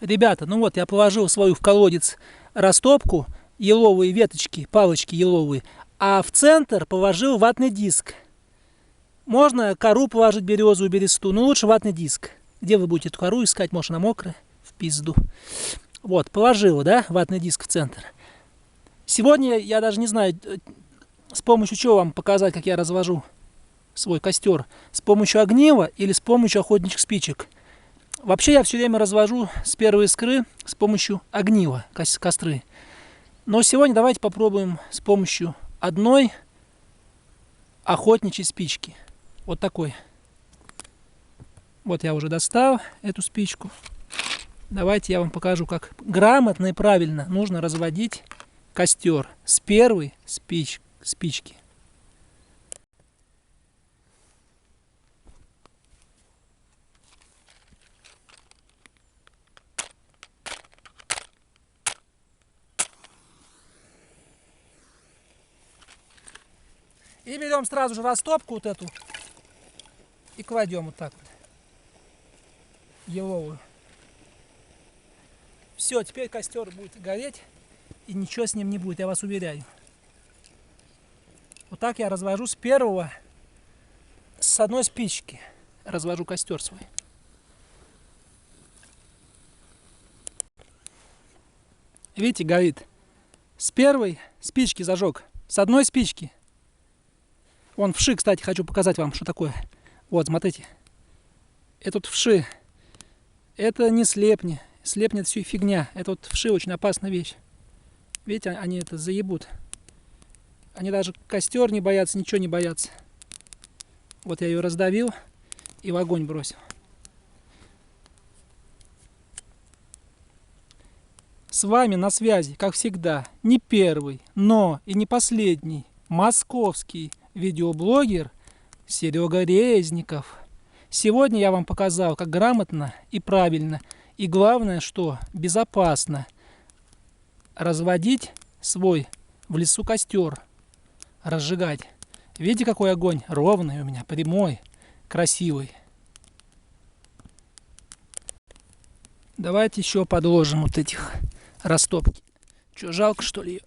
Ребята, ну вот я положил свою в колодец растопку, еловые веточки, палочки еловые, а в центр положил ватный диск. Можно кору положить, березовую, бересту, но лучше ватный диск. Где вы будете эту кору искать? Может, она мокрая? В пизду. Вот, положил, да, ватный диск в центр. Сегодня я даже не знаю, с помощью чего вам показать, как я развожу свой костер. С помощью огнива или с помощью охотничьих спичек. Вообще я все время развожу с первой искры с помощью огнива костры. Но сегодня давайте попробуем с помощью одной охотничьей спички. Вот такой. Вот я уже достал эту спичку. Давайте я вам покажу, как грамотно и правильно нужно разводить костер с первой спички. И берем сразу же растопку вот эту и кладем вот так вот, еловую. Все, теперь костер будет гореть и ничего с ним не будет, я вас уверяю. Вот так я развожу с одной спички развожу костер свой. Видите, горит. С первой спички зажег, с одной спички. Вон вши, кстати, хочу показать вам, что такое. Вот, смотрите. Это вши. Это не слепни. Слепни — это все фигня. Это вот вши очень опасная вещь. Видите, они это заебут. Они даже костер не боятся, ничего не боятся. Вот я ее раздавил и в огонь бросил. С вами на связи, как всегда, не первый, но и не последний московский видеоблогер Серега Резников. Сегодня я вам показал, как грамотно и правильно, и главное, что безопасно разводить свой в лесу костер, разжигать. Видите, какой огонь? Ровный у меня, прямой, красивый. Давайте еще подложим вот этих растопки. Че, жалко, что ли?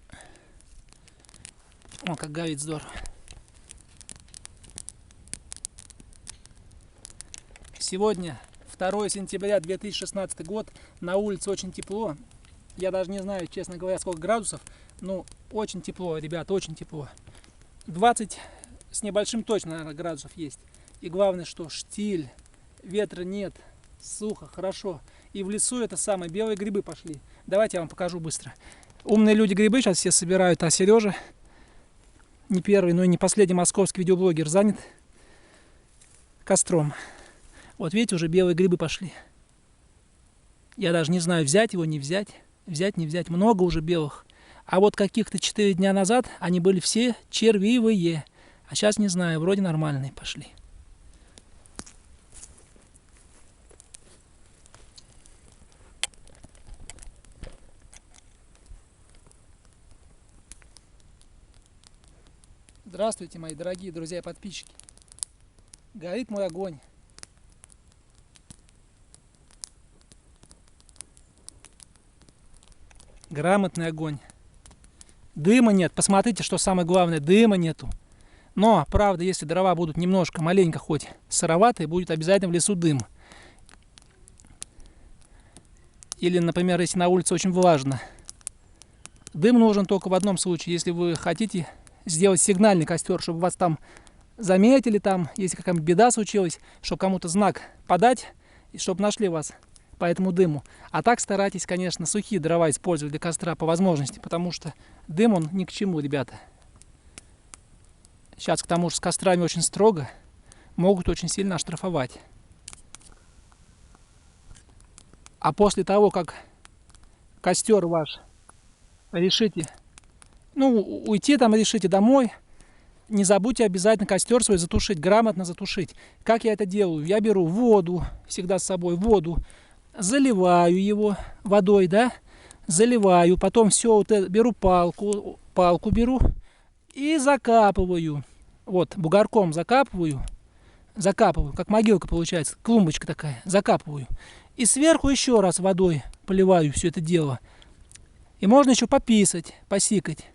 О, как горит здорово. Сегодня 2 сентября 2016 год. На улице очень тепло. Я даже не знаю, честно говоря, сколько градусов. Но очень тепло, ребята, очень тепло. 20 с небольшим точно, наверное, градусов есть. И главное, что штиль, ветра нет, сухо, хорошо. И в лесу это самое, белые грибы пошли. Давайте я вам покажу быстро. Умные люди грибы сейчас все собирают, а Сережа, не первый, но и не последний московский видеоблогер, занят костром. Вот видите, уже белые грибы пошли. Я даже не знаю, взять его, не взять. Взять, не взять. Много уже белых. А вот каких-то 4 дня назад они были все червивые. А сейчас не знаю, вроде нормальные пошли. Здравствуйте, мои дорогие друзья и подписчики. Горит мой огонь. Грамотный огонь. Дыма нет. Посмотрите, что самое главное. Дыма нету. Но, правда, если дрова будут немножко, маленько хоть сыроватые, будет обязательно в лесу дым. Или, например, если на улице очень влажно. Дым нужен только в одном случае, если вы хотите сделать сигнальный костер, чтобы вас там заметили, там, если какая-нибудь беда случилась, чтобы кому-то знак подать, и чтобы нашли вас по этому дыму. А так старайтесь, конечно, сухие дрова использовать для костра по возможности, потому что дым он ни к чему, ребята. Сейчас к тому же с кострами очень строго, могут очень сильно оштрафовать. А после того, как костер ваш решите, ну, уйти там решите домой, не забудьте обязательно костер свой затушить, грамотно затушить. Как я это делаю? Я беру воду, всегда с собой воду, заливаю его водой, да, заливаю, потом все вот это, беру палку беру и закапываю. Вот, бугорком закапываю, как могилка получается, клумбочка такая, закапываю. И сверху еще раз водой поливаю все это дело. И можно еще пописать, посикать.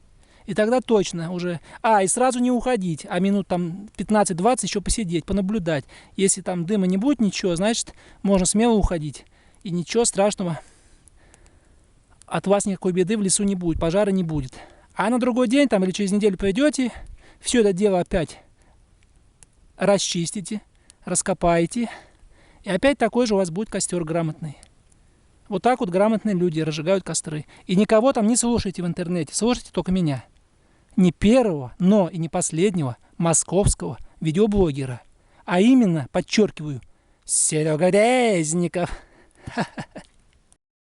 И тогда точно уже... и сразу не уходить, а минут там 15-20 еще посидеть, понаблюдать. Если там дыма не будет ничего, значит, можно смело уходить. И ничего страшного от вас никакой беды в лесу не будет, пожара не будет. А на другой день там или через неделю пойдете, все это дело опять расчистите, раскопаете, и опять такой же у вас будет костер грамотный. Вот так вот грамотные люди разжигают костры. И никого там не слушайте в интернете, слушайте только меня. Не первого, но и не последнего московского видеоблогера. А именно, подчеркиваю, Серега Резников.